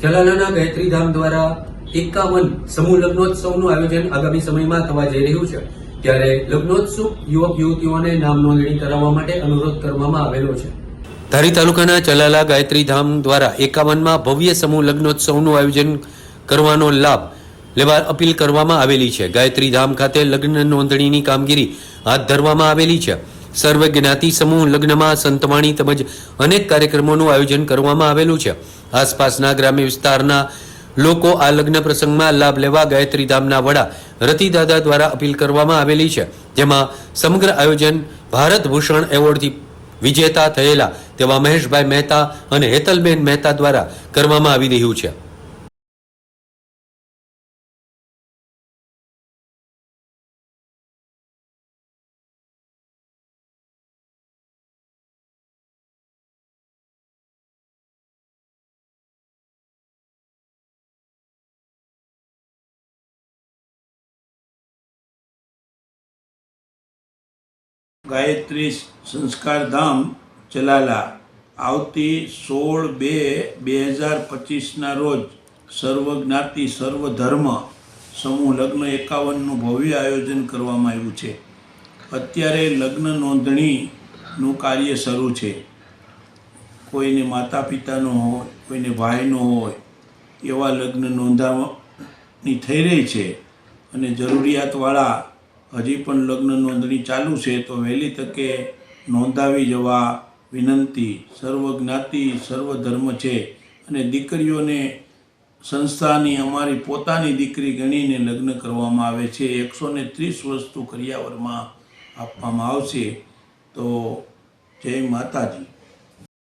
જલાલાના ગાયત્રી ધામ દ્વારા 51 સમૂહ લગ્નોત્સવનું આયોજન આગામી સમયમાં થવા જઈ રહ્યું છે, ત્યારે લગ્નોત્સુક યુવક યુવતીઓને નામ નોંધણી કરાવવા માટે અનુરોધ કરવામાં આવેલો છે। ધારી તાલુકાના ચલાલા ગાયત્રી ધામ દ્વારા 51માં ભવ્ય સમૂહ લગ્નોત્સવનું આયોજન કરવાનો લાભ લેવા અપીલ કરવામાં આવેલી છે। ગાયત્રી ધામ ખાતે લગ્ન નોંધણીની કામગીરી હાથ ધરવામાં આવેલી છે। સર્વ જ્ઞાતિ સમૂહ લગ્નમાં સંતવાણી તેમજ અનેક કાર્યક્રમોનું આયોજન કરવામાં આવેલું છે। આસપાસના ગ્રામ્ય વિસ્તારના લોકો આ લગ્ન પ્રસંગમાં લાભ લેવા ગાયત્રી ધામના વડા રતિદાદા દ્વારા અપીલ કરવામાં આવેલી છે, જેમાં સમગ્ર આયોજન ભારત ભૂષણ એવોર્ડથી વિજેતા થયેલા તેવા મહેશભાઈ મહેતા અને હેતલબેન મહેતા દ્વારા કરવામાં આવી રહ્યું છે। ગાયત્રી સંસ્કાર ધામ ચલાલા આવતી 16/2/2025ના રોજ સર્વ જ્ઞાતિ સર્વ ધર્મ સમૂહ લગ્ન 51નું ભવ્ય આયોજન કરવામાં આવ્યું છે। અત્યારે લગ્ન નોંધણીનું કાર્ય શરૂ છે। કોઈને માતા પિતાનો હોય, કોઈને ભાઈનો હોય, એવા લગ્ન નોંધણી થઈ રહી છે અને જરૂરિયાતવાળા હજી પણ લગ્ન નોંધણી ચાલુ છે, તો વહેલી તકે નોંધાવી જવા વિનંતી। સર્વ જ્ઞાતિ સર્વ ધર્મ છે અને દીકરીઓને સંસ્થાની અમારી પોતાની દીકરી ગણીને લગ્ન કરવામાં આવે છે। 130 વસ્તુ કરિયાવરમાં આપવામાં આવશે। તો જય માતાજી।